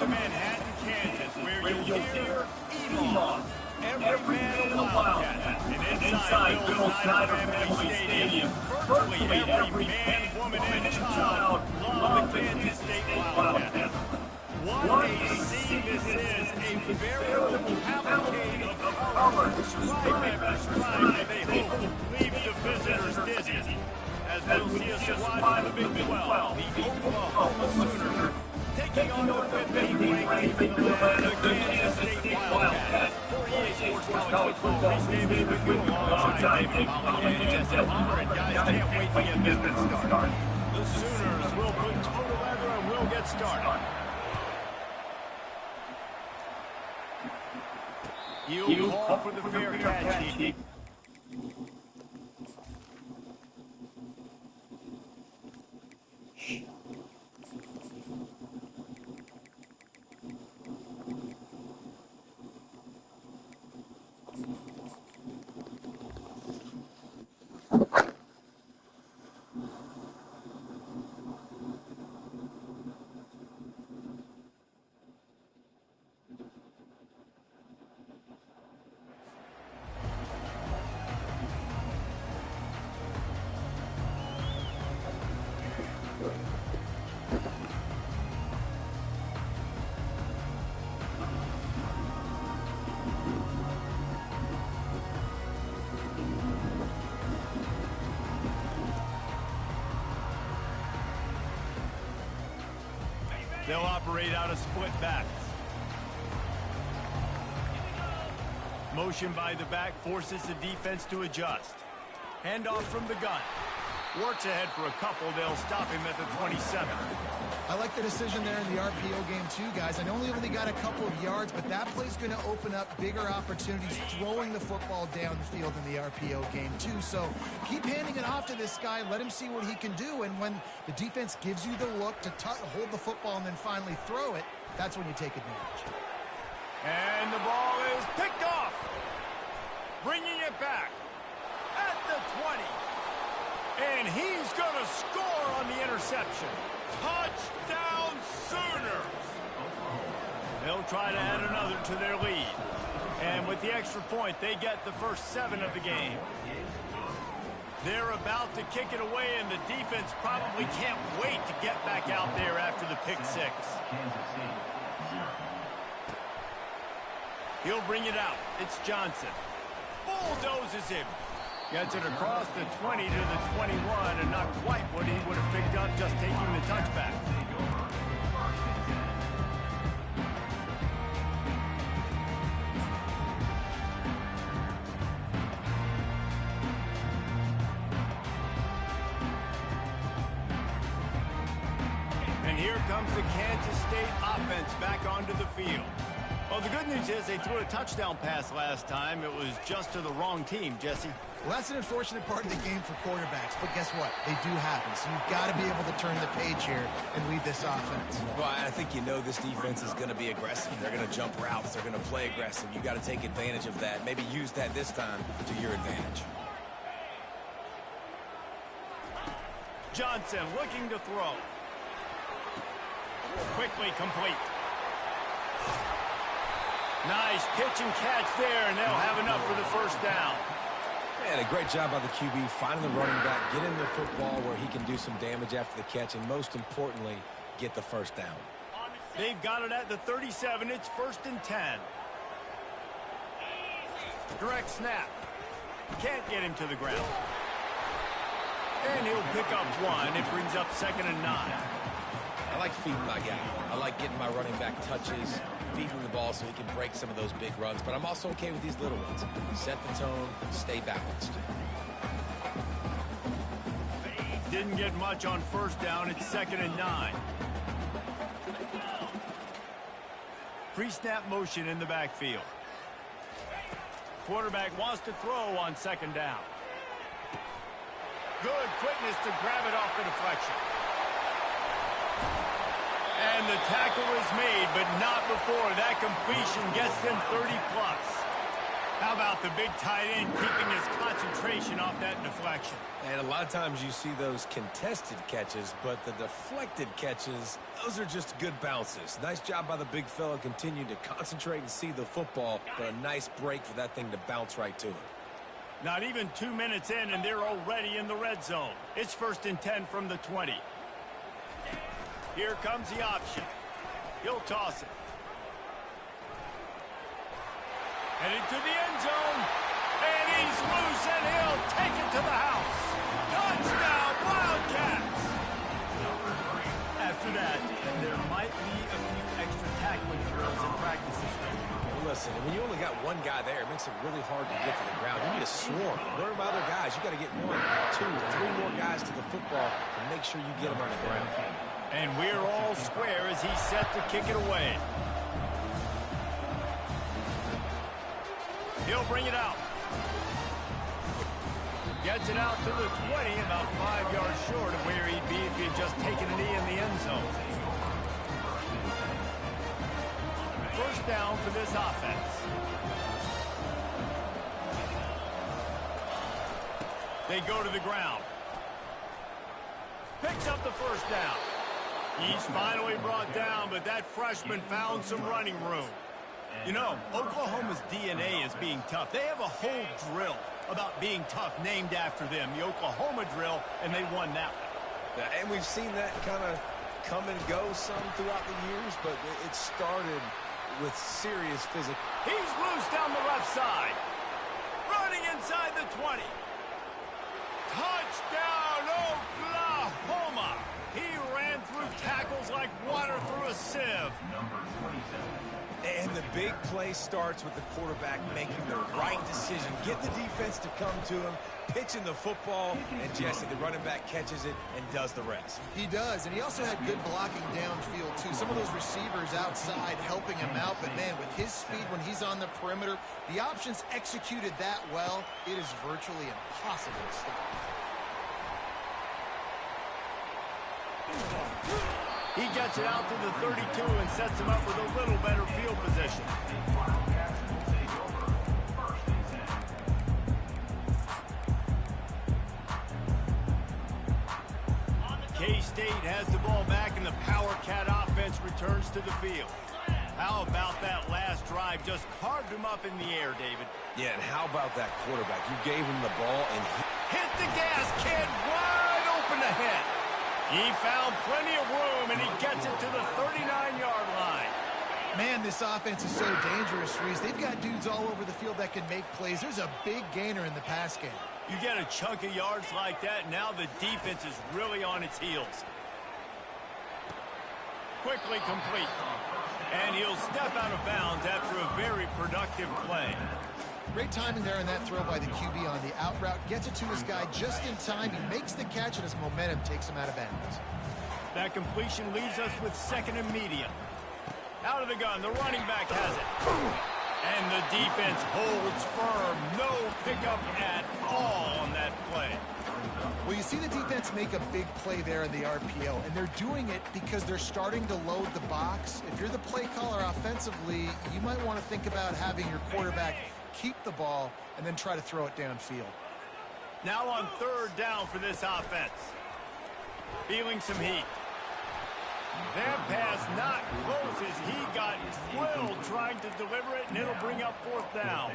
to Manhattan, Kansas, where you'll hear EMON, every man a Wildcat. And inside Bill Snyder Family Stadium, virtually every man, woman, and child love the Kansas State Wildcats. What a scene this is, a veritable cavalcade of colors, stripe after stripe, that they hope leaves the visitors dizzy. As we'll see a squad from the Big 12, the Oklahoma Sooners, taking on the 15th ranked team in the land, the Kansas State Wildcats. For EA Sports College Football, Reese Davis with you alongside David Holly and Jesse Palmer. And guys, can't wait to get this one started. The Sooners will put toe together and we'll get started. You call for the fair catch, Heat. They'll operate out of split backs. Motion by the back forces the defense to adjust. Handoff from the gun. Works ahead for a couple. They'll stop him at the 27. I like the decision there in the RPO game too, guys. I know he only got a couple of yards, but that play's going to open up bigger opportunities throwing the football downfield in the RPO game too. So keep handing it off to this guy. Let him see what he can do. And when the defense gives you the look to hold the football and then finally throw it, that's when you take advantage. And the ball is picked off. Bringing it back at the 20. And he's going to score on the interception. Touchdown Sooners! They'll try to add another to their lead. And with the extra point, they get the first 7 of the game. They're about to kick it away, and the defense probably can't wait to get back out there after the pick 6. He'll bring it out. It's Johnson. Bulldozes him. Gets it across the 20 to the 21, and not quite what he would have picked up just taking the touchback. And here comes the Kansas State offense back onto the field. Well, the good news is they threw a touchdown pass last time. It was just to the wrong team, Jesse. Well, that's an unfortunate part of the game for quarterbacks, but guess what? They do happen, so you've got to be able to turn the page here and lead this offense. Well, I think you know this defense is going to be aggressive. They're going to jump routes. They're going to play aggressive. You've got to take advantage of that. Maybe use that this time to your advantage. Johnson looking to throw. Quickly complete. Nice pitch and catch there, and they'll have enough for the first down. Man, a great job by the QB, finding the running back, getting the football where he can do some damage after the catch, and most importantly, get the first down. They've got it at the 37. It's 1st and 10. Direct snap. Can't get him to the ground. And he'll pick up 1. It brings up 2nd and 9. I like feeding my guy. I like getting my running back touches, feeding the ball so he can break some of those big runs. But I'm also okay with these little ones. Set the tone, stay balanced. Didn't get much on 1st down. It's 2nd and 9. Pre-snap motion in the backfield. Quarterback wants to throw on 2nd down. Good quickness to grab it off the deflection. And the tackle is made, but not before that completion gets them 30+. How about the big tight end keeping his concentration off that deflection? And a lot of times you see those contested catches, but the deflected catches, those are just good bounces. Nice job by the big fella, continuing to concentrate and see the football, but a nice break for that thing to bounce right to him. Not even 2 minutes in, and they're already in the red zone. It's 1st and 10 from the 20. Here comes the option. He'll toss it. Headed to the end zone. And he's loose, and he'll take it to the house. Touchdown, Wildcats! After that, there might be a few extra tackling drills in practice this week. Listen, when you only got one guy there, it makes it really hard to get to the ground. You need a swarm. Learn about other guys. You got to get 1, 2, 3 more guys to the football to make sure you get them on the ground. And we're all square as he's set to kick it away. He'll bring it out. Gets it out to the 20, about 5 yards short of where he'd be if he had just taken a knee in the end zone. First down for this offense. They go to the ground. Picks up the first down. He's finally brought down, but that freshman found some running room. You know, Oklahoma's DNA is being tough. They have a whole drill about being tough named after them, the Oklahoma drill, and they won that one. Yeah, and we've seen that kind of come and go some throughout the years, but it started with serious physical. He's loose down the left side. Running inside the 20. Touchdown, Oklahoma! He ran through tackles like water through a sieve. And the big play starts with the quarterback making the right decision. Get the defense to come to him, pitching the football, and Jesse, the running back, catches it and does the rest. He does, and he also had good blocking downfield, too. Some of those receivers outside helping him out, but, man, with his speed when he's on the perimeter, the options executed that well, it is virtually impossible to stop. He gets it out to the 32 and sets him up with a little better field position. K-State has the ball back, and the Power Cat offense returns to the field. How about that last drive? Just carved him up in the air, David. Yeah, and how about that quarterback? You gave him the ball, and he hit the gas, kid, wide open ahead. He found plenty of room, and he gets it to the 39-yard line. Man, this offense is so dangerous, Reese. They've got dudes all over the field that can make plays. There's a big gainer in the pass game. You get a chunk of yards like that, now the defense is really on its heels. Quickly complete. And he'll step out of bounds after a very productive play. Great timing there on that throw by the QB on the out route. Gets it to his guy just in time. He makes the catch, and his momentum takes him out of bounds. That completion leaves us with 2nd and medium. Out of the gun, the running back has it. And the defense holds firm. No pickup at all on that play. Well, you see the defense make a big play there in the RPO, and they're doing it because they're starting to load the box. If you're the play caller offensively, you might want to think about having your quarterback keep the ball and then try to throw it downfield. Now on 3rd down for this offense. Feeling some heat. That pass not close as he got drilled trying to deliver it, and it'll bring up 4th down.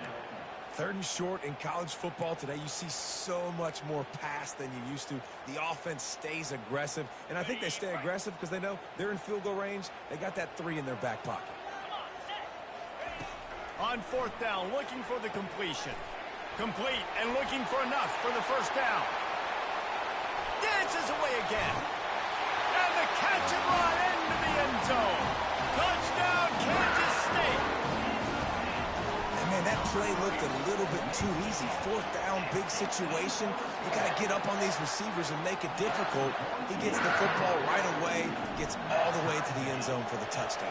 3rd and short in college football today. You see so much more pass than you used to. The offense stays aggressive, and I think they stay aggressive because they know they're in field goal range. They got that 3 in their back pocket. On 4th down, looking for the completion. Complete and looking for enough for the 1st down. Dances away again. And the catch and run into the end zone. Touchdown, Kansas State. And man, that play looked a little bit too easy. 4th down, big situation. You got to get up on these receivers and make it difficult. He gets the football right away, gets all the way to the end zone for the touchdown.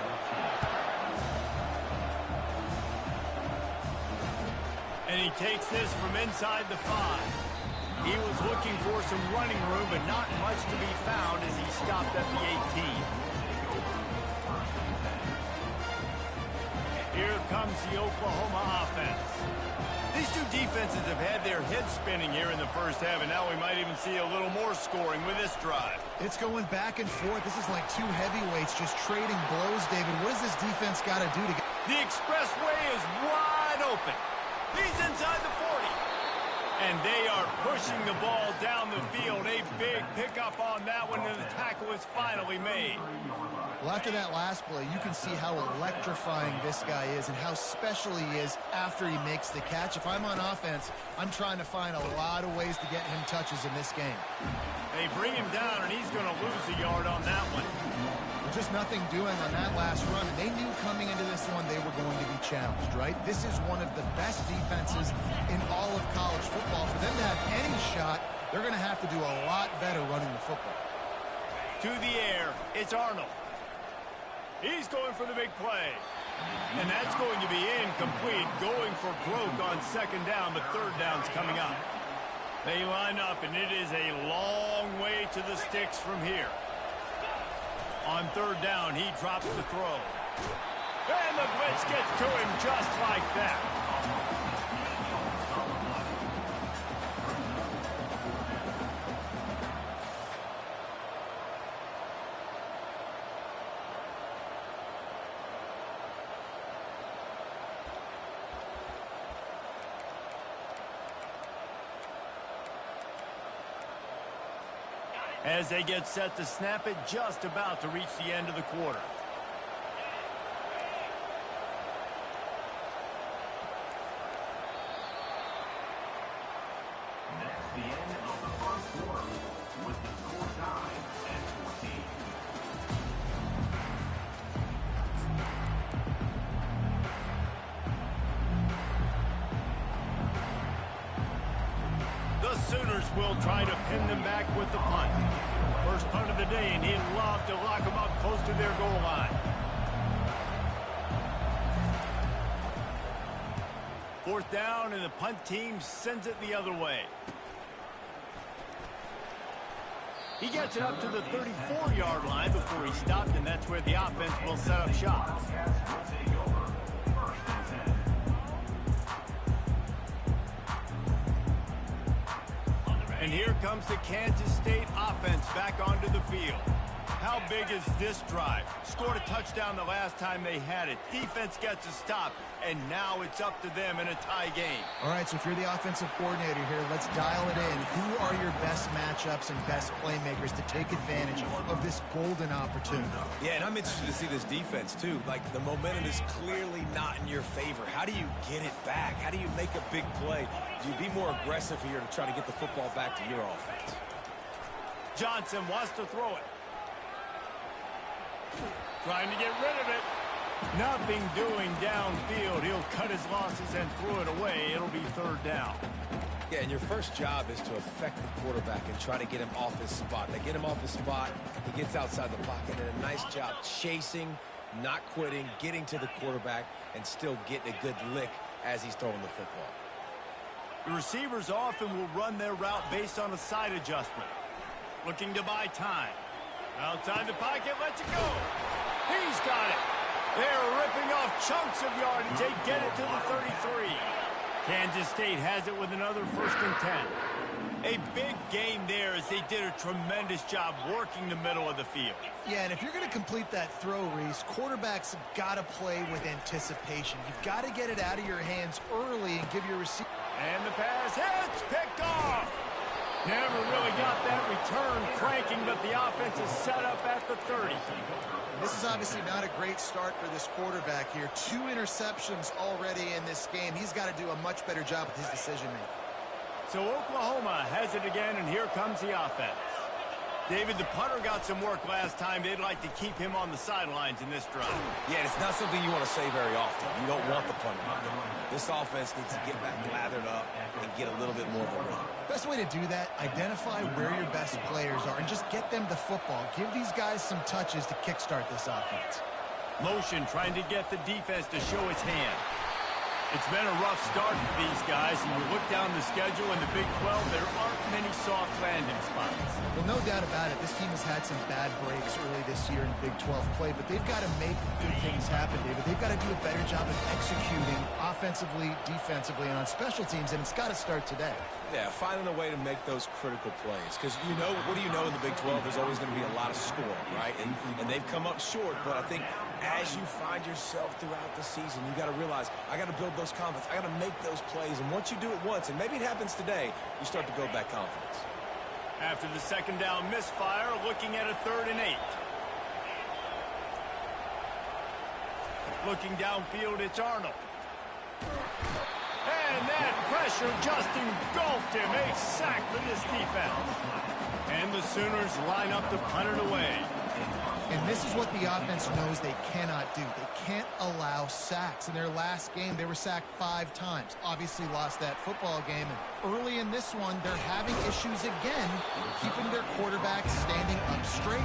And he takes this from inside the 5. He was looking for some running room, but not much to be found as he stopped at the 18. Here comes the Oklahoma offense. These two defenses have had their heads spinning here in the first half, and now we might even see a little more scoring with this drive. It's going back and forth. This is like two heavyweights just trading blows, David. What does this defense got to do to get... The expressway is wide open. He's inside the 40. And they are pushing the ball down the field. A big pickup on that one, and the tackle is finally made. Well, after that last play, you can see how electrifying this guy is and how special he is after he makes the catch. If I'm on offense, I'm trying to find a lot of ways to get him touches in this game. They bring him down, and he's going to lose a yard on that one. Just nothing doing on that last run, and they knew coming into this one they were going to be challenged, right? This is one of the best defenses in all of college football. For them to have any shot, they're going to have to do a lot better running the football. To the air, it's Arnold. He's going for the big play. And that's going to be incomplete, going for broke on second down, but third down's coming up. They line up, and it is a long way to the sticks from here. On third down, he drops the throw. And the blitz gets to him just like that. As they get set to snap it, just about to reach the end of the quarter. That's the end of the first quarter with the score tied at 14. The Sooners will try to pin them back with the punt. First punt of the day, and he'd love to lock them up close to their goal line. Fourth down, and the punt team sends it the other way. He gets it up to the 34-yard line before he stopped, and that's where the offense will set up shop. And here comes the Kansas State offense back onto the field. How big is this drive? Scored a touchdown the last time they had it. Defense gets a stop, and now it's up to them in a tie game. All right, so if you're the offensive coordinator here, let's dial it in. Who are your best matchups and best playmakers to take advantage of this golden opportunity? Yeah, and I'm interested to see this defense, too. Like, the momentum is clearly not in your favor. How do you get it back? How do you make a big play? Do you be more aggressive here to try to get the football back to your offense? Johnson wants to throw it. Trying to get rid of it. Nothing doing downfield. He'll cut his losses and throw it away. It'll be third down. Yeah, and your first job is to affect the quarterback and try to get him off his spot. They get him off his spot. He gets outside the pocket, and a nice job chasing, not quitting, getting to the quarterback, and still getting a good lick as he's throwing the football. The receivers often will run their route based on a side adjustment. Looking to buy time. Outside the pocket, lets it go. He's got it. They're ripping off chunks of yardage. They get it to the 33. Kansas State has it with another 1st and 10. A big game there as they did a tremendous job working the middle of the field. Yeah, and if you're going to complete that throw, Reese, quarterbacks have got to play with anticipation. You've got to get it out of your hands early and give your receiver. And the pass hits, picked off. Never really got that return cranking, but the offense is set up at the 30. This is obviously not a great start for this quarterback here. 2 interceptions already in this game. He's got to do a much better job with his decision-making. So Oklahoma has it again, and here comes the offense. David, the punter got some work last time. They'd like to keep him on the sidelines in this drive. Yeah, it's not something you want to say very often. You don't want the punter. This offense needs to get back lathered up and get a little bit more of a run. Best way to do that, identify where your best players are and just get them the football. Give these guys some touches to kickstart this offense. Motion trying to get the defense to show its hand. It's been a rough start for these guys, and you look down the schedule in the Big 12, there aren't many soft landing spots. Well, no doubt about it. This team has had some bad breaks early this year in Big 12 play, but they've got to make good things happen, David. They've got to do a better job of executing offensively, defensively, and on special teams, and it's got to start today. Yeah, finding a way to make those critical plays. Because, you know, what do you know in the Big 12? There's always going to be a lot of scoring, right? And they've come up short, but I think as you find yourself throughout the season, you got to realize, I got to build those confidence. I got to make those plays. And once you do it once, and maybe it happens today, you start to build that confidence. After the second down misfire, looking at a 3rd and 8. Looking downfield, it's Arnold. And that pressure just engulfed him. A sack for this defense. And the Sooners line up to punt it away. And this is what the offense knows they cannot do. They can't allow sacks. In their last game, they were sacked 5 times. Obviously lost that football game. And early in this one, they're having issues again, keeping their quarterback standing up straight.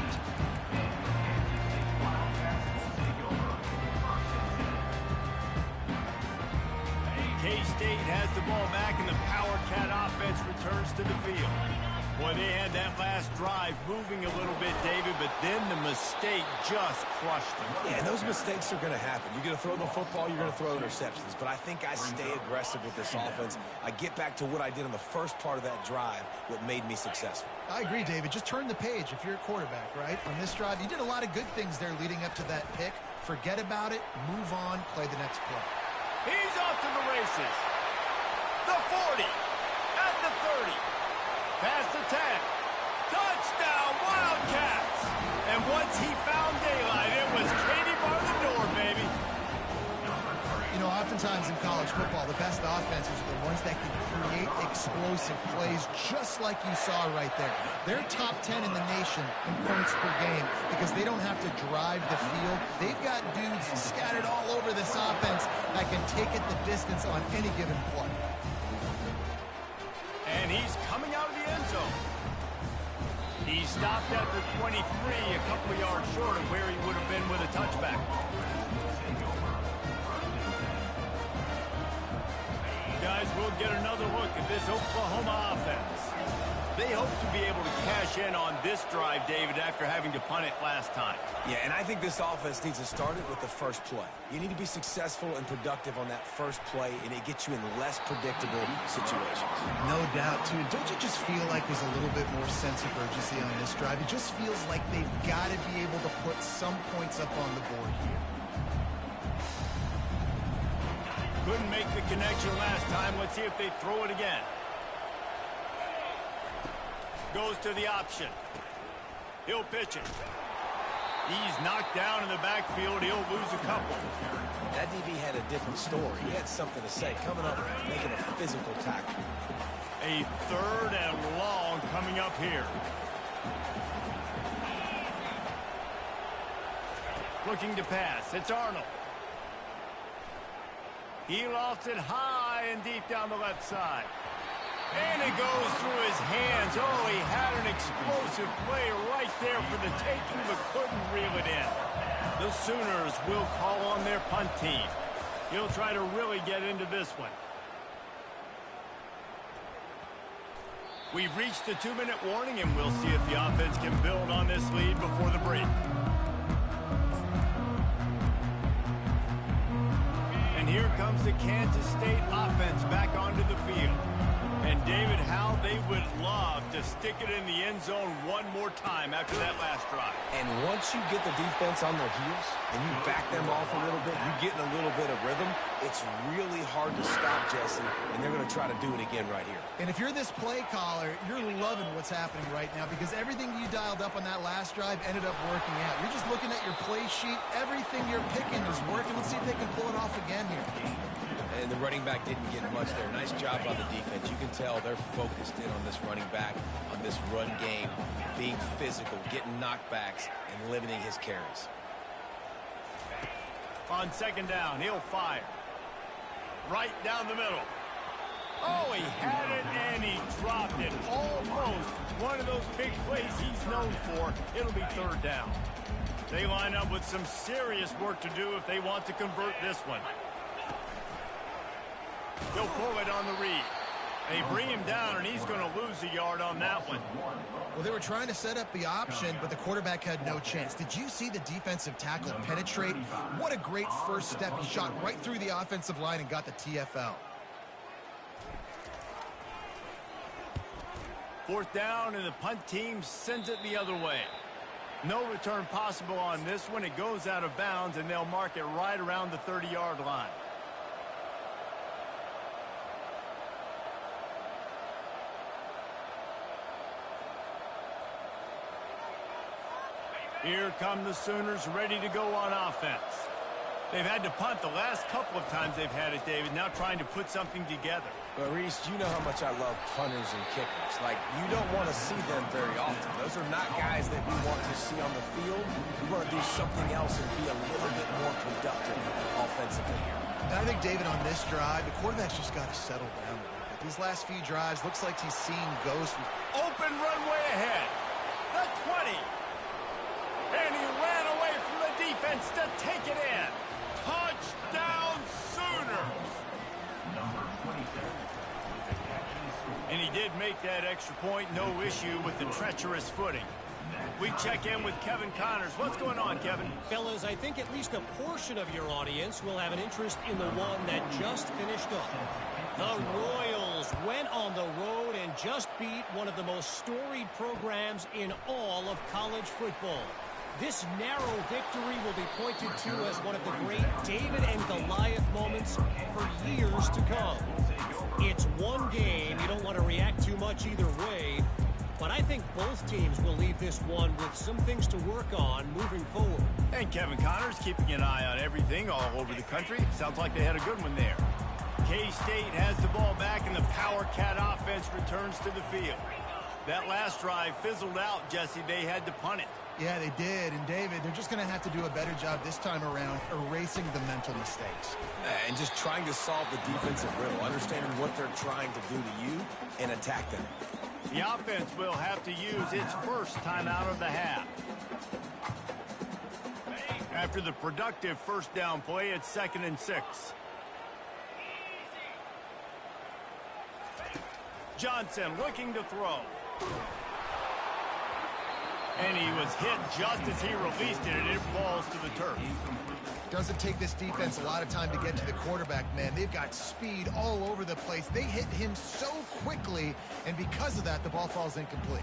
K-State has the ball back, and the Power Cat offense returns to the field. Boy, they had that last drive moving a little bit, David, but then the mistake just crushed them. Yeah, and those mistakes are going to happen. You're going to throw the football, you're going to throw interceptions. But I think I stay aggressive with this offense. I get back to what I did on the first part of that drive, what made me successful. I agree, David. Just turn the page if you're a quarterback, right? On this drive, you did a lot of good things there leading up to that pick. Forget about it, move on, play the next play. He's off to the races. The 40, at the 30. Past the 10. Touchdown, Wildcats! And once he found daylight, it was Katie bar the door, baby. You know, oftentimes in college football, the best offenses are the ones that can create explosive plays, just like you saw right there. They're top 10 in the nation in points per game because they don't have to drive the field. They've got dudes scattered all over this offense that can take it the distance on any given play. And he's coming out of the end zone. He stopped at the 23, a couple of yards short of where he would have been with a touchback. Guys, we'll get another look at this Oklahoma offense. They hope to be able to cash in on this drive, David, after having to punt it last time. Yeah, and I think this offense needs to start it with the first play. You need to be successful and productive on that first play, and it gets you in less predictable situations. No doubt, too. Don't you just feel like there's a little bit more sense of urgency on this drive? It just feels like they've got to be able to put some points up on the board here. Couldn't make the connection last time. Let's see if they throw it again. Goes to the option. He'll pitch it. He's knocked down in the backfield. He'll lose a couple. That DB had a different story. He had something to say, coming up, making a physical tackle. A 3rd and long coming up here. Looking to pass. It's Arnold. He lofts it high and deep down the left side. And it goes through his hands. Oh, he had an explosive play right there for the taking, but couldn't reel it in. The Sooners will call on their punt team. He'll try to really get into this one. We've reached the 2-minute warning, and we'll see if the offense can build on this lead before the break. And here comes the Kansas State offense back onto the field. And David, how they would love to stick it in the end zone one more time after that last drive. And once you get the defense on their heels and you back them off a little bit, you get in a little bit of rhythm, it's really hard to stop, Jesse, and they're going to try to do it again right here. And if you're this play caller, you're loving what's happening right now because everything you dialed up on that last drive ended up working out. You're just looking at your play sheet. Everything you're picking is working. Let's see if they can pull it off again here. And the running back didn't get much there. Nice job by the defense. You can tell they're focused in on this running back, on this run game, being physical, getting knockbacks, and limiting his carries. On second down, he'll fire. Right down the middle. Oh, he had it, and he dropped it. Almost one of those big plays he's known for. It'll be 3rd down. They line up with some serious work to do if they want to convert this one. He'll pull it on the read. They bring him down, and he's going to lose a yard on that one. Well, they were trying to set up the option, but the quarterback had no chance. Did you see the defensive tackle penetrate? What a great first step. He shot right through the offensive line and got the TFL. Fourth down, and the punt team sends it the other way. No return possible on this one. It goes out of bounds, and they'll mark it right around the 30-yard line. Here come the Sooners ready to go on offense. They've had to punt the last couple of times they've had it, David, now trying to put something together. But, Reese, you know how much I love punters and kickers. Like, you don't want to see them very often. Those are not guys that we want to see on the field. We want to do something else and be a little bit more productive offensively here. And I think, David, on this drive, the quarterback's just got to settle down a little bit. These last few drives, looks like he's seeing ghosts. Open runway ahead. The 20. And he ran away from the defense to take it in. Touchdown, Sooners! And he did make that extra point. No issue with the treacherous footing. We check in with Kevin Connors. What's going on, Kevin? Fellas, I think at least a portion of your audience will have an interest in the one that just finished up. The Royals went on the road and just beat one of the most storied programs in all of college football. This narrow victory will be pointed to as one of the great David and Goliath moments for years to come. It's one game. You don't want to react too much either way. But I think both teams will leave this one with some things to work on moving forward. And Kevin Connors keeping an eye on everything all over the country. Sounds like they had a good one there. K-State has the ball back, and the Power Cat offense returns to the field. That last drive fizzled out, Jesse. They had to punt it. Yeah, they did. And, David, they're just going to have to do a better job this time around erasing the mental mistakes. And just trying to solve the defensive riddle, understanding what they're trying to do to you and attack them. The offense will have to use its first timeout of the half. After the productive first down play, it's 2nd and 6. Johnson looking to throw. And he was hit just as he released it, and it falls to the turf. Doesn't take this defense a lot of time to get to the quarterback, man. They've got speed all over the place. They hit him so quickly, and because of that, the ball falls incomplete.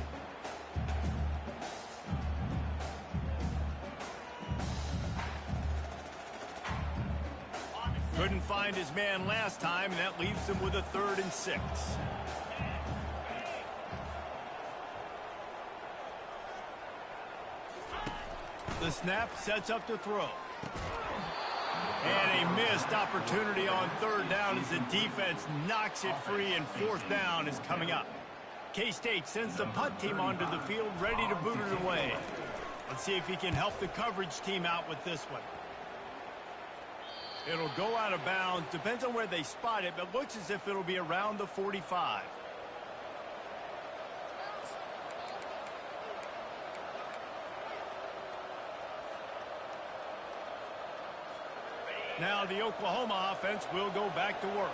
Couldn't find his man last time, and that leaves him with a 3rd and 6. The snap sets up to throw. And a missed opportunity on 3rd down as the defense knocks it free, and 4th down is coming up. K-State sends the punt team onto the field, ready to boot it away. Let's see if he can help the coverage team out with this one. It'll go out of bounds. Depends on where they spot it, but looks as if it'll be around the 45. Now the Oklahoma offense will go back to work.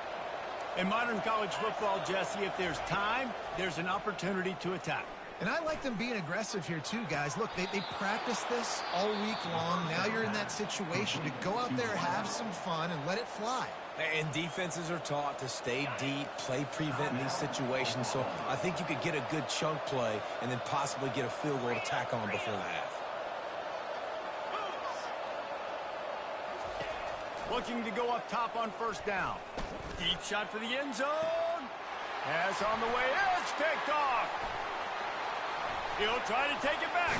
In modern college football, Jesse, if there's time, there's an opportunity to attack. And I like them being aggressive here too, guys. Look, they practice this all week long. Now you're in that situation to go out there, have some fun, and let it fly. And defenses are taught to stay deep, play prevent in these situations. So I think you could get a good chunk play and then possibly get a field goal to tack on before the half. Looking to go up top on 1st down. Deep shot for the end zone. Pass on the way. It's picked off. He'll try to take it back.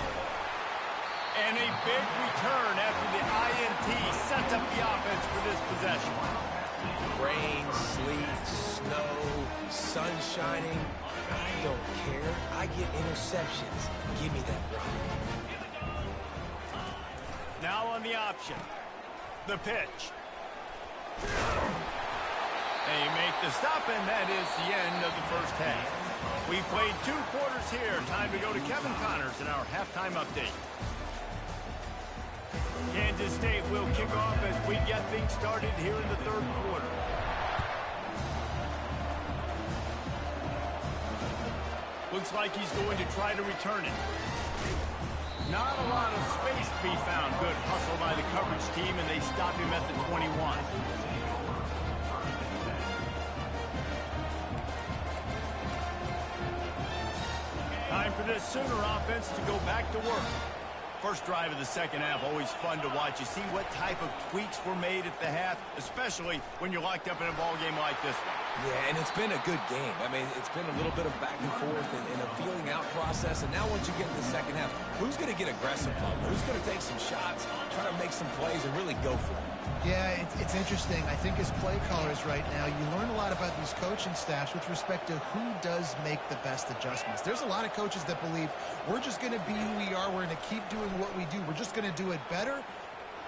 And a big return after the INT sets up the offense for this possession. Rain, sleet, snow, sun shining. I don't care. I get interceptions. Give me that rock. Now on the option. The pitch. They make the stop, and that is the end of the first half. We played 2 quarters here. Time to go to Kevin Connors in our halftime update. Kansas State will kick off as we get things started here in the 3rd quarter. Looks like he's going to try to return it. Not a lot of space to be found. Good hustle by the coverage team, and they stop him at the 21. Time for this Sooner offense to go back to work. First drive of the second half, always fun to watch. You see what type of tweaks were made at the half, especially when you're locked up in a ball game like this one. Yeah, and it's been a good game. I mean, it's been a little bit of back and forth and a feeling out process. And now once you get to the second half, who's going to get aggressive, Paul? Who's going to take some shots, try to make some plays, and really go for it? Yeah, it's interesting. I think as play callers right now, you learn a lot about these coaching staffs with respect to who does make the best adjustments. There's a lot of coaches that believe we're just going to be who we are. We're going to keep doing what we do. We're just going to do it better.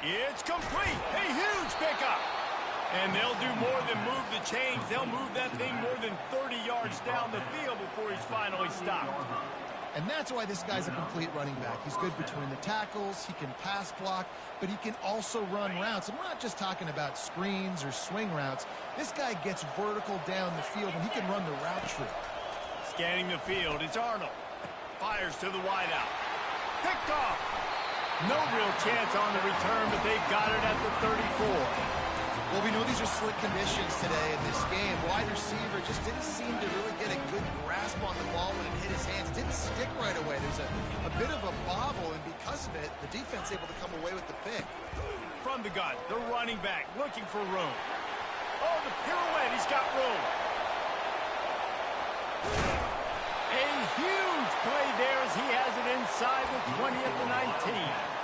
It's complete. A huge pickup. And they'll do more than move the chains. They'll move that thing more than 30 yards down the field before he's finally stopped. And that's why this guy's a complete running back. He's good between the tackles, he can pass block, but he can also run routes. And we're not just talking about screens or swing routes. This guy gets vertical down the field, and he can run the route tree. Scanning the field, it's Arnold. Fires to the wideout. Picked off. No real chance on the return, but they got it at the 34. Well, we know these are slick conditions today in this game. Wide receiver just didn't seem to really get a good grasp on the ball when it hit his hands. It didn't stick right away. There's a bit of a bobble, and because of it, the defense able to come away with the pick. From the gun, the running back looking for room. Oh, the pirouette, he's got room. A huge play there as he has it inside the 20 at the 19.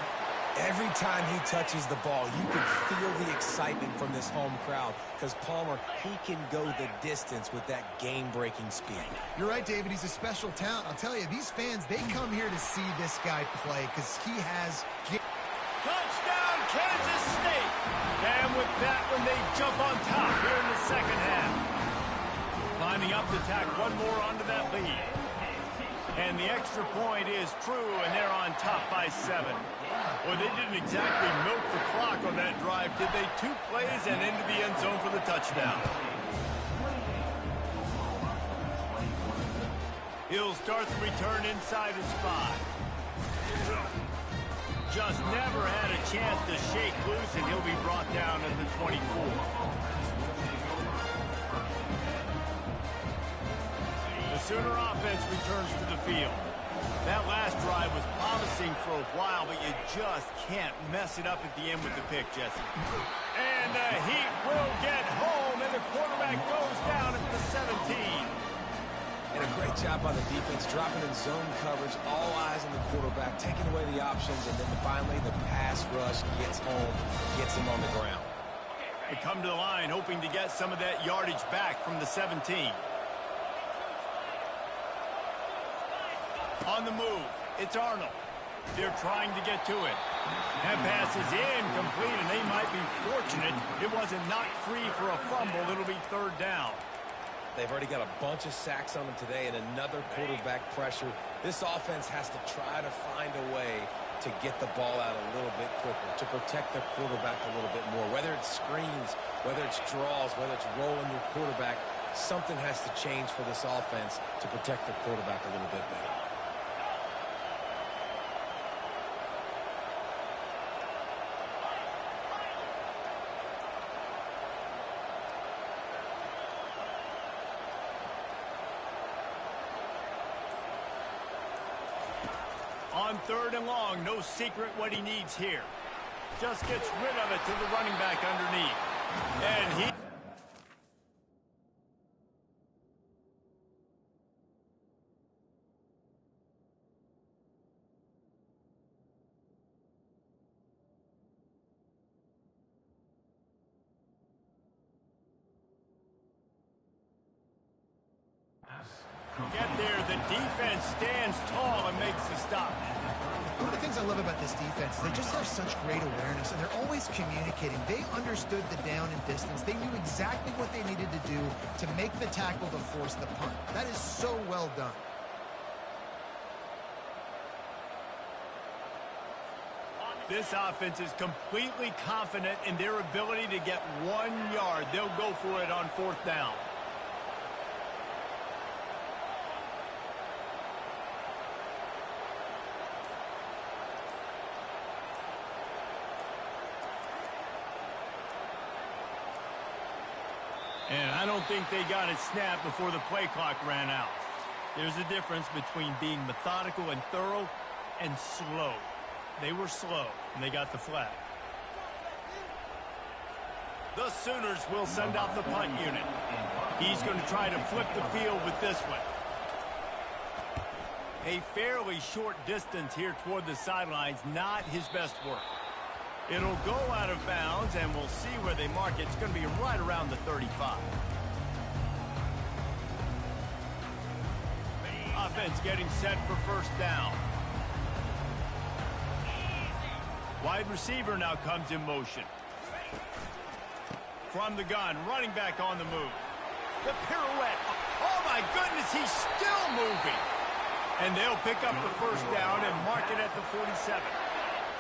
Every time he touches the ball, you can feel the excitement from this home crowd because Palmer, he can go the distance with that game-breaking speed. You're right, David. He's a special talent. I'll tell you, these fans, they come here to see this guy play because he has... Touchdown, Kansas State! And with that one, they jump on top here in the second half. Lining up to tack one more onto that lead. And the extra point is true, and they're on top by 7. Well, they didn't exactly milk the clock on that drive, did they? 2 plays and into the end zone for the touchdown. He'll start the return inside his 5. Just never had a chance to shake loose, and he'll be brought down at the 24. The Sooner offense returns to the field. That last drive was promising for a while, but you just can't mess it up at the end with the pick, Jesse. And the Heat will get home, and the quarterback goes down at the 17. And a great job by the defense, dropping in zone coverage, all eyes on the quarterback, taking away the options, and then finally the pass rush gets home, gets him on the ground. They come to the line hoping to get some of that yardage back from the 17. On the move, it's Arnold. They're trying to get to it. That pass is incomplete, and they might be fortunate it wasn't knocked free for a fumble. It'll be 3rd down. They've already got a bunch of sacks on them today and another quarterback pressure. This offense has to try to find a way to get the ball out a little bit quicker, to protect their quarterback a little bit more. Whether it's screens, whether it's draws, whether it's rolling your quarterback, something has to change for this offense to protect their quarterback a little bit better. On 3rd and long, no secret what he needs here. Just gets rid of it to the running back underneath. And he... Get there, the defense stands tall and makes the stop. One of the things I love about this defense is they just have such great awareness, and they're always communicating. They understood the down and distance. They knew exactly what they needed to do to make the tackle to force the punt. That is so well done. This offense is completely confident in their ability to get 1 yard. They'll go for it on 4th down. And I don't think they got it snapped before the play clock ran out. There's a difference between being methodical and thorough and slow. They were slow, and they got the flag. The Sooners will send out the punt unit. He's going to try to flip the field with this one. A fairly short distance here toward the sidelines, not his best work. It'll go out of bounds, and we'll see where they mark it. It's going to be right around the 35. Offense getting set for first down. Wide receiver now comes in motion. From the gun, running back on the move. The pirouette. Oh, my goodness, he's still moving. And they'll pick up the first down and mark it at the 47.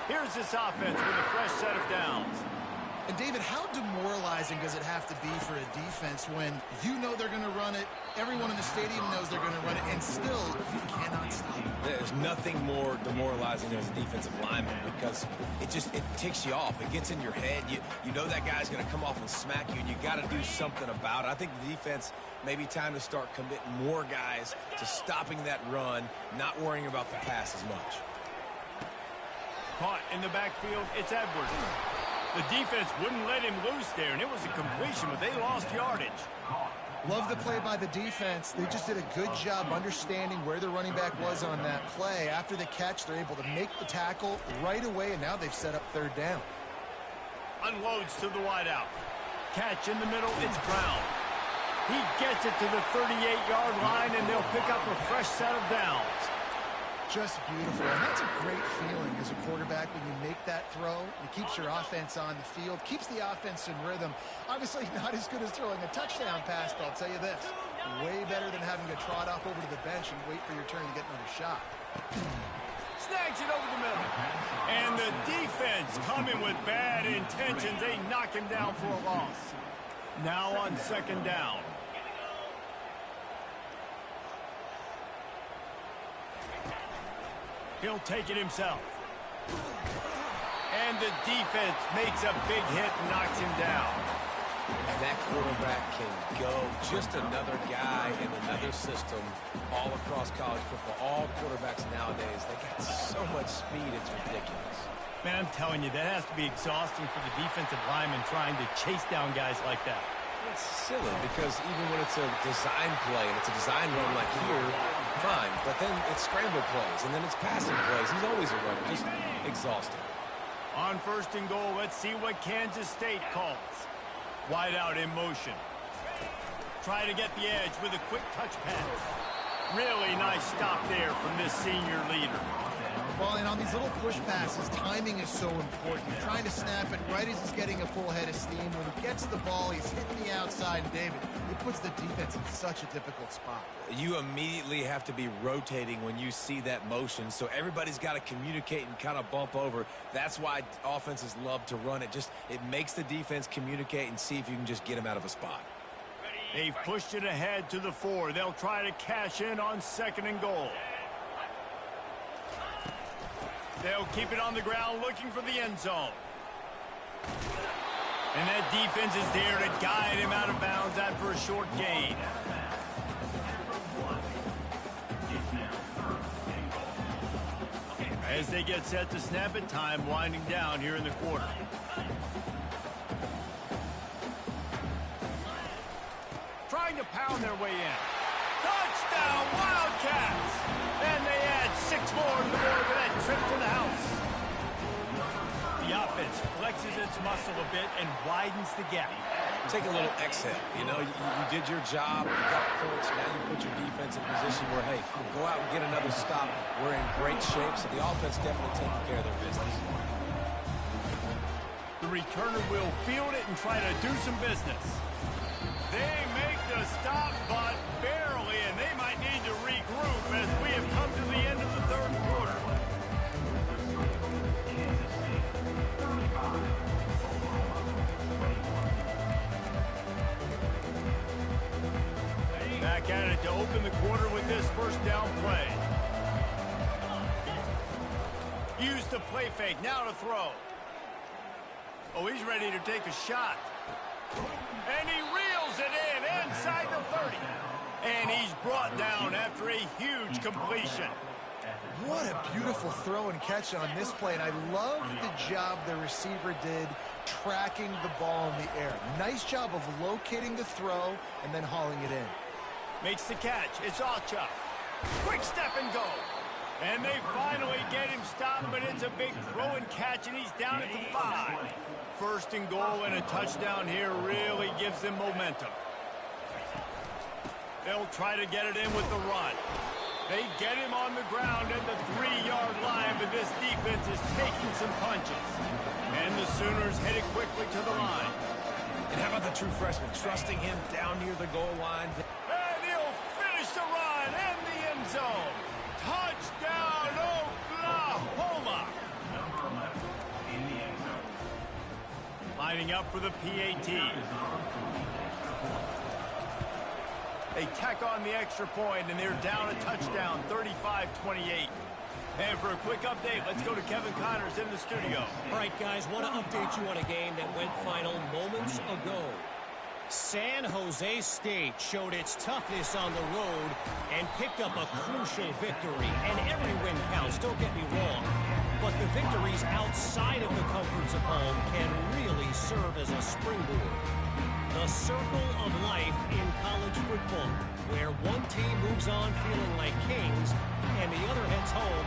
Here's this offense with a fresh set of downs. And, David, how demoralizing does it have to be for a defense when you know they're going to run it, everyone in the stadium knows they're going to run it, and still you cannot stop it? There's nothing more demoralizing as a defensive lineman because it ticks you off. It gets in your head. You know that guy's going to come off and smack you, and you got to do something about it. I think the defense maybe time to start committing more guys to stopping that run, not worrying about the pass as much. Caught in the backfield, it's Edwards. The defense wouldn't let him loose there, and it was a completion, but they lost yardage. Love the play by the defense. They just did a good job understanding where the running back was on that play. After the catch, they're able to make the tackle right away, and now they've set up third down. Unloads to the wideout. Catch in the middle, it's Brown. He gets it to the 38-yard line, and they'll pick up a fresh set of downs. Just beautiful, and that's a great feeling as a quarterback when you make that throw. It keeps your offense on the field, keeps the offense in rhythm. Obviously not as good as throwing a touchdown pass, but I'll tell you this, way better than having to trot off over to the bench and wait for your turn to get another shot. Snags it over the middle. And the defense coming with bad intentions. They knock him down for a loss. Now on second down. He'll take it himself. And the defense makes a big hit and knocks him down. And that quarterback can go. Just another guy in another system all across college football. All quarterbacks nowadays, they got so much speed, it's ridiculous. Man, I'm telling you, that has to be exhausting for the defensive lineman trying to chase down guys like that. It's silly because even when it's a design play and it's a design run like here, fine. But then it's scramble plays and then it's passing plays. He's always a runner. Just exhausting. On first and goal, let's see what Kansas State calls. Wide out in motion. Try to get the edge with a quick touch pass. Really nice stop there from this senior leader. Well, and on these little push passes, timing is so important. You're trying to snap it right as he's getting a full head of steam. When he gets the ball, he's hitting the outside, and David, it puts the defense in such a difficult spot. You immediately have to be rotating when you see that motion, so everybody's got to communicate and kind of bump over. That's why offenses love to run it. It makes the defense communicate and see if you can just get him out of a spot. They've pushed it ahead to the 4. They'll try to cash in on second and goal. They'll keep it on the ground looking for the end zone. And that defense is there to guide him out of bounds after a short gain. As they get set to snap it, time winding down here in the quarter. Trying to pound their way in. Touchdown, Wildcats! And they add 6 more to the board with that trip to the house. The offense flexes its muscle a bit and widens the gap. Take a little exhale. You know, you did your job. You got points. Now you put your defense in a position where, hey, go out and get another stop. We're in great shape, so the offense definitely taking care of their business. The returner will field it and try to do some business. They make the stop, but barely, and they might need to regroup as we have come to the end of the third quarter. Back at it to open the quarter with this first down play. Use the play fake, now to throw. Oh, he's ready to take a shot. And he reels it And he's brought down after a huge completion. What a beautiful throw and catch on this play, and I love the job the receiver did tracking the ball in the air. Nice job of locating the throw and then hauling it in. Makes the catch. It's Alchuk. Quick step and go. And they finally get him stopped, but it's a big throw and catch, and he's down at the 5. First and goal and a touchdown here really gives them momentum. They'll try to get it in with the run. They get him on the ground at the 3-yard line, but this defense is taking some punches. And the Sooners headed quickly to the line. And how about the true freshman, trusting him down near the goal line? And he'll finish the run in the end zone. Touchdown, Oklahoma! Lining up for the PAT. They tack on the extra point, and they're down a touchdown, 35-28. And for a quick update, let's go to Kevin Connors in the studio. All right, guys, want to update you on a game that went final moments ago. San Jose State showed its toughness on the road and picked up a crucial victory. And every win counts, don't get me wrong. But the victories outside of the comforts of home can really serve as a springboard. The circle of life in college football, where one team moves on feeling like kings and the other heads home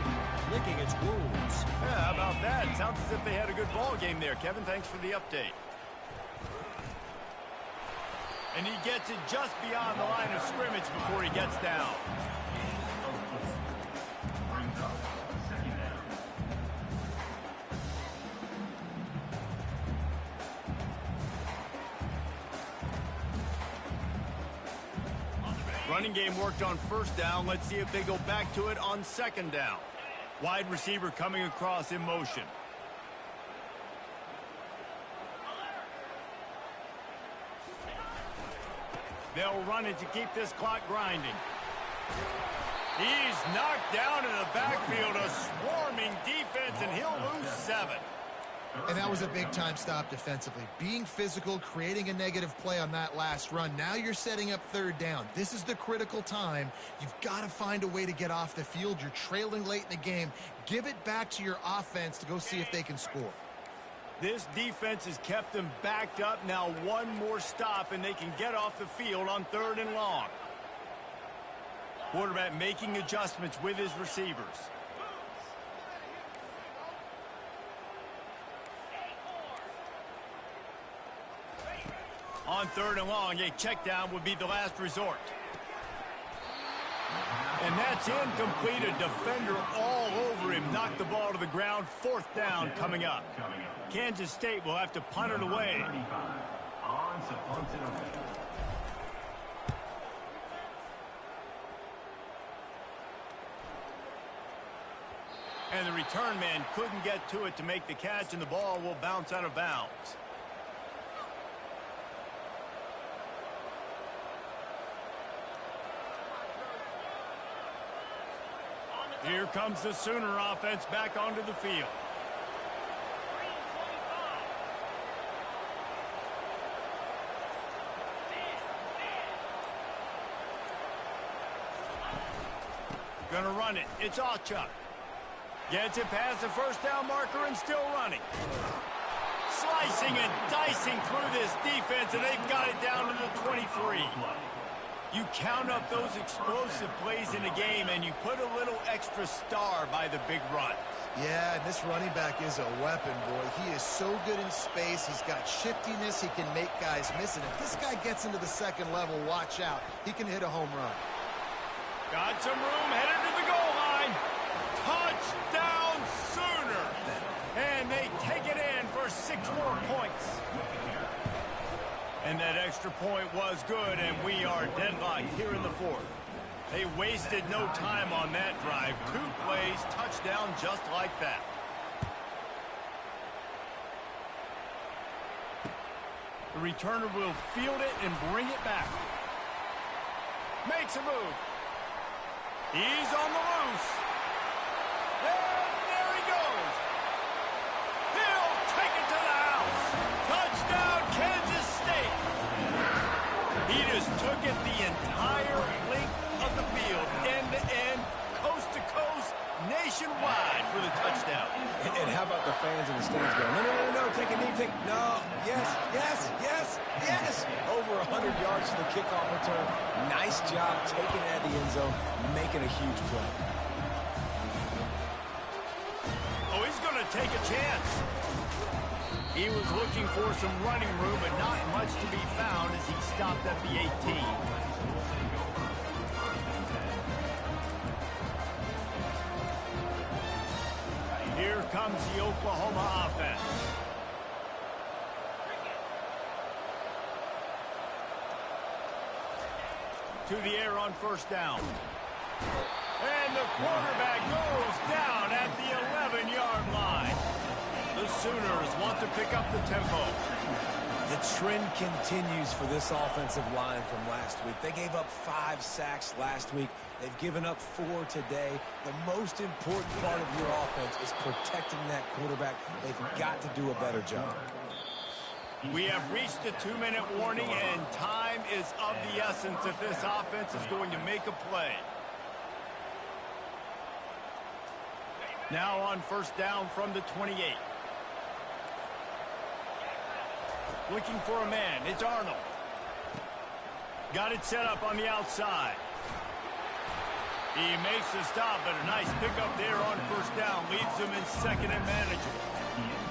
licking its wounds. Yeah, how about that? Sounds as if they had a good ball game there. Kevin, thanks for the update. And he gets it just beyond the line of scrimmage before he gets down. Running game worked on first down. Let's see if they go back to it on second down. Wide receiver coming across in motion. They'll run it to keep this clock grinding. He's knocked down in the backfield, a swarming defense, and he'll lose 7. And that was a big-time stop defensively. Being physical, creating a negative play on that last run. Now you're setting up third down. This is the critical time. You've got to find a way to get off the field. You're trailing late in the game. Give it back to your offense to go see if they can score. This defense has kept them backed up. Now one more stop, and they can get off the field on 3rd and long. Quarterback making adjustments with his receivers. On 3rd and long, a check down would be the last resort. And that's incomplete. A defender all over him. Knocked the ball to the ground. 4th down coming up. Kansas State will have to punt it away. And the return man couldn't get to it to make the catch, and the ball will bounce out of bounds. Here comes the Sooner offense back onto the field. Gonna run it. It's Alchuk. Gets it past the first down marker and still running. Slicing and dicing through this defense, and they've got it down to the 23. You count up those explosive plays in a game, and you put a little extra star by the big runs. Yeah, and this running back is a weapon, boy. He is so good in space. He's got shiftiness. He can make guys miss it. If this guy gets into the second level, watch out. He can hit a home run. Got some room, headed to the goal line. Touchdown Sooner. And they take it in for 6 more points. And that extra point was good, and we are deadlocked here in the 4th. They wasted no time on that drive. 2 plays, touchdown just like that. The returner will field it and bring it back. Makes a move. He's on the loose. And there he goes. He'll take it to the house. Touchdown, Kansas State. He just took it the entire the field, end-to-end, coast-to-coast, nationwide for the touchdown. And how about the fans in the stands going, no, no, no, no, take a knee, no, yes, yes, yes, yes. Over 100 yards for the kickoff return. Nice job taking it out of the end zone, making a huge play. Oh, he's going to take a chance. He was looking for some running room, but not much to be found as he stopped at the 18. Here comes the Oklahoma offense. To the air on first down. And the quarterback goes down at the 11-yard line. The Sooners want to pick up the tempo. The trend continues for this offensive line from last week. They gave up 5 sacks last week. They've given up 4 today. The most important part of your offense is protecting that quarterback. They've got to do a better job. We have reached the 2-minute warning, and time is of the essence if this offense is going to make a play. Now on first down from the 28. Looking for a man. It's Arnold. Got it set up on the outside. He makes the stop, but a nice pickup there on first down. Leaves him in second and manageable.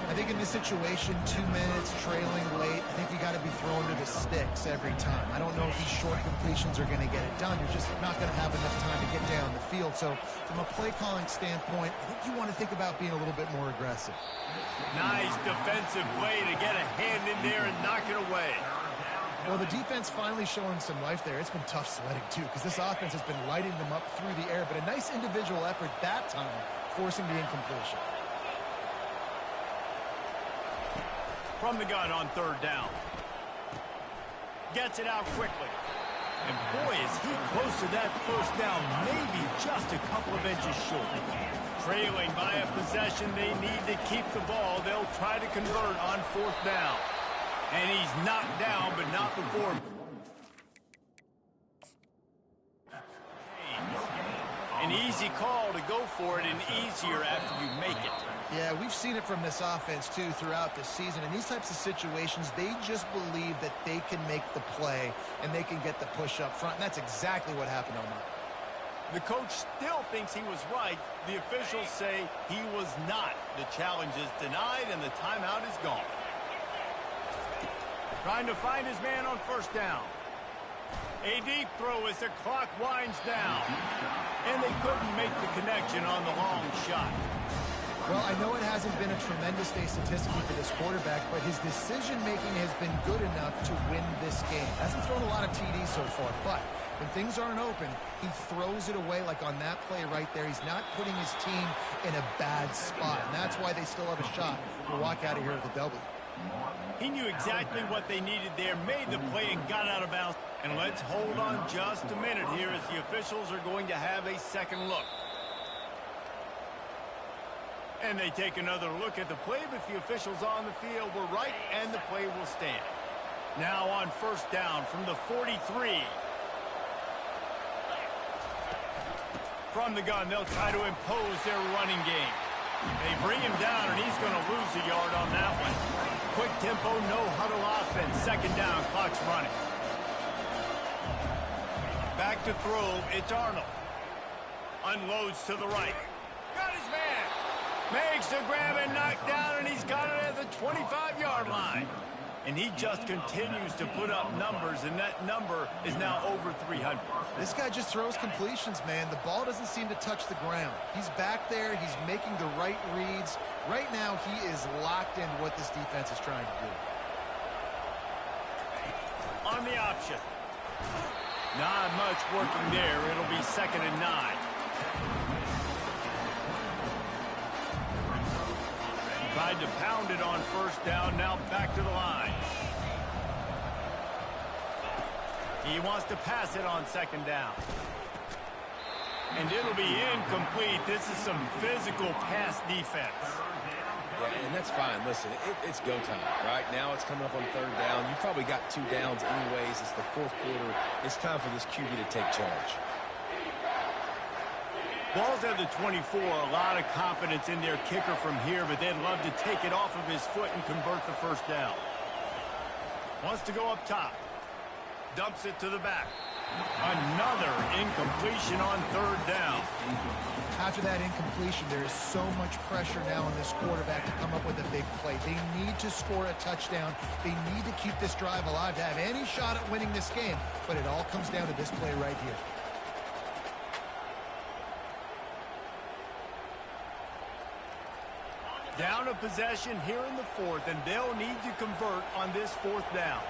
I think in this situation, 2 minutes, trailing late, I think you got to be throwing to the sticks every time. I don't know if these short completions are going to get it done. You're just not going to have enough time to get down the field. So from a play-calling standpoint, I think you want to think about being a little bit more aggressive. Nice defensive play to get a hand in there and knock it away. Well, the defense finally showing some life there. It's been tough sledding, too, because this offense has been lighting them up through the air. But a nice individual effort that time, forcing the incompletion. From the gun on third down. Gets it out quickly. And boy, is he close to that first down, maybe just a couple of inches short. Trailing by a possession, they need to keep the ball. They'll try to convert on fourth down. And he's knocked down, but not before. An easy call to go for it, and easier after you make it. Yeah, we've seen it from this offense, too, throughout the season. In these types of situations, they just believe that they can make the play and they can get the push up front, and that's exactly what happened on that. The coach still thinks he was right. The officials say he was not. The challenge is denied, and the timeout is gone. Trying to find his man on first down. A deep throw as the clock winds down. And they couldn't make the connection on the long shot. Well, I know it hasn't been a tremendous day statistically for this quarterback, but his decision-making has been good enough to win this game. Hasn't thrown a lot of TDs so far, but when things aren't open, he throws it away like on that play right there. He's not putting his team in a bad spot, and that's why they still have a shot to walk out of here with a W. He knew exactly what they needed there, made the play, and got out of bounds. And let's hold on just a minute here as the officials are going to have a second look. And they take another look at the play, but the officials on the field were right, and the play will stand. Now on first down from the 43. From the gun, they'll try to impose their running game. They bring him down, and he's going to lose a yard on that one. Quick tempo, no huddle offense. Second down, clock's running. Back to throw, it's Arnold. Unloads to the right. Got his man. Makes the grab and knock down, and he's got it at the 25-yard line. And he just continues to put up numbers, and that number is now over 300. This guy just throws completions, man. The ball doesn't seem to touch the ground. He's back there. He's making the right reads. Right now, he is locked into what this defense is trying to do. On the option. Not much working there. It'll be 2nd and 9. Tried to pound it on first down, now back to the line. He wants to pass it on 2nd down. And it'll be incomplete. This is some physical pass defense. Yeah, and that's fine. Listen, it's go time. Right now it's coming up on 3rd down. You probably got 2 downs anyways. It's the 4th quarter. It's time for this QB to take charge. Ball's at the 24. A lot of confidence in their kicker from here, but they'd love to take it off of his foot and convert the first down. Wants to go up top. Dumps it to the back. Another incompletion on third down. After that incompletion, there is so much pressure now on this quarterback to come up with a big play. They need to score a touchdown. They need to keep this drive alive to have any shot at winning this game. But it all comes down to this play right here. Down a possession here in the fourth, and they'll need to convert on this fourth down.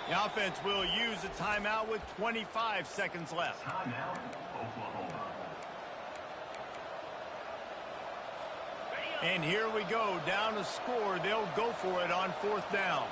The offense will use a timeout with 25 seconds left. Timeout, Oklahoma. And here we go, down a score. They'll go for it on fourth down.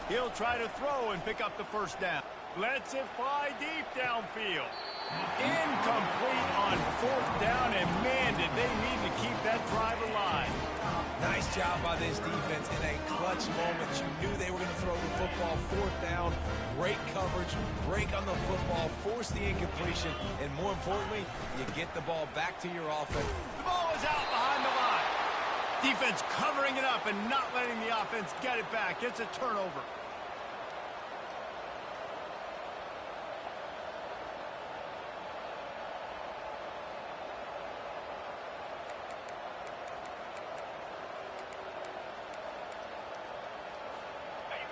He'll try to throw and pick up the first down. Lets it fly deep downfield. Incomplete on fourth down, and man, did they need to keep that drive alive. Nice job by this defense in a clutch moment. You knew they were going to throw the football. Fourth down, great coverage, break on the football, force the incompletion, and more importantly, you get the ball back to your offense. The ball is out behind the line. Defense covering it up and not letting the offense get it back. It's a turnover.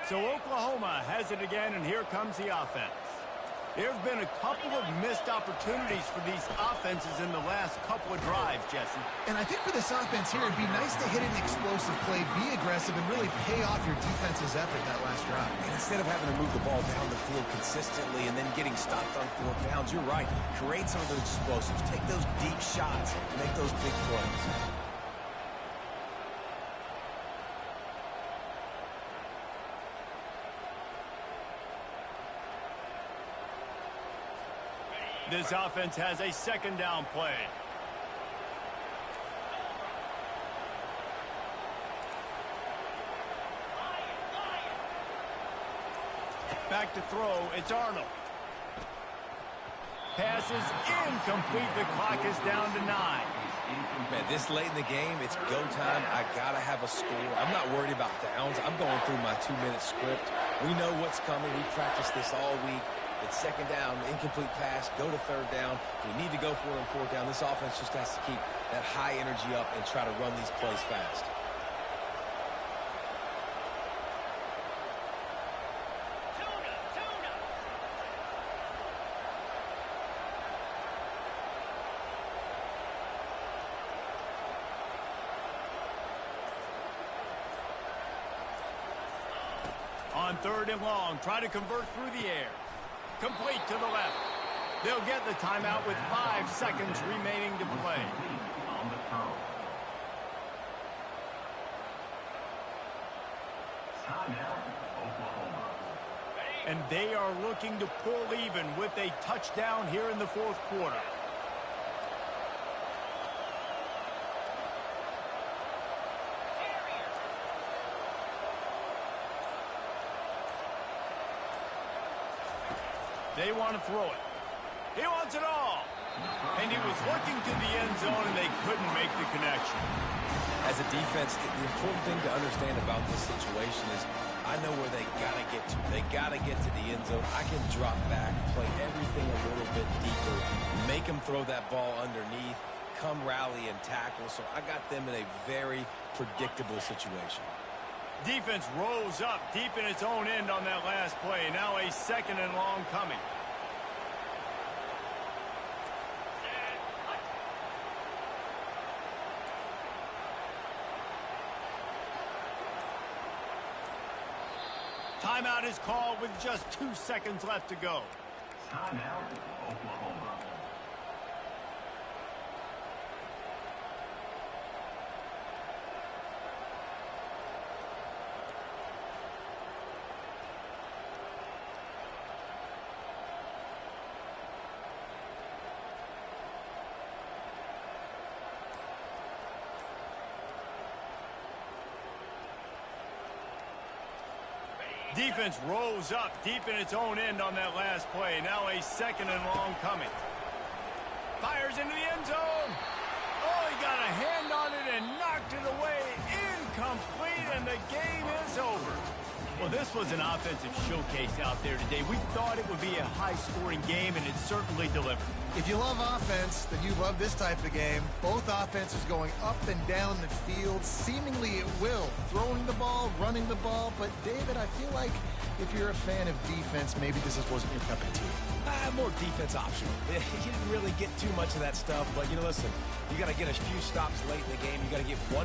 So Oklahoma has it again, and here comes the offense. There have been a couple of missed opportunities for these offenses in the last couple of drives, Jesse. And I think for this offense here, it'd be nice to hit an explosive play, be aggressive, and really pay off your defense's effort that last drive. And instead of having to move the ball down the field consistently and then getting stopped on fourth downs, you're right. Create some of those explosives. Take those deep shots. Make those big plays. This offense has a second down play. Back to throw, it's Arnold. Pass is incomplete, the clock is down to 9. Man, this late in the game, it's go time. I got to have a score. I'm not worried about downs. I'm going through my 2-minute script. We know what's coming. We practiced this all week. It's second down, incomplete pass, go to third down. We need to go for it on fourth down. This offense just has to keep that high energy up and try to run these plays fast. On third and long, try to convert through the air. Complete to the left. They'll get the timeout with 5 seconds remaining to play. On the throw. Timeout, Oklahoma. And they are looking to pull even with a touchdown here in the fourth quarter. They want to throw it. He wants it all. And he was looking to the end zone, and they couldn't make the connection. As a defense, the important thing to understand about this situation is I know where they got to get to. They got to get to the end zone. I can drop back, play everything a little bit deeper, make them throw that ball underneath, come rally and tackle. So I got them in a very predictable situation. Defense rose up deep in its own end on that last play. Now a second and long coming. Timeout is called with just 2 seconds left to go. Timeout, Oklahoma. Defense rose up deep in its own end on that last play. Now a second and long coming. Fires into the end zone. Oh, he got a hand on it and knocked it away. Incomplete, and the game is over. Well, this was an offensive showcase out there today. We thought it would be a high-scoring game, and it certainly delivered. If you love offense, then you love this type of game. Both offenses going up and down the field, seemingly at will. Throwing the ball, running the ball. But, David, I feel like if you're a fan of defense, maybe this wasn't your cup of tea. More defense optional. You didn't really get too much of that stuff, but, listen, you got to get a few stops late in the game. You got to get just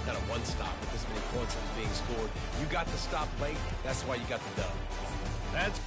kind of one stop with this many points that was being scored. You got the stop late. That's why you got the dub. That's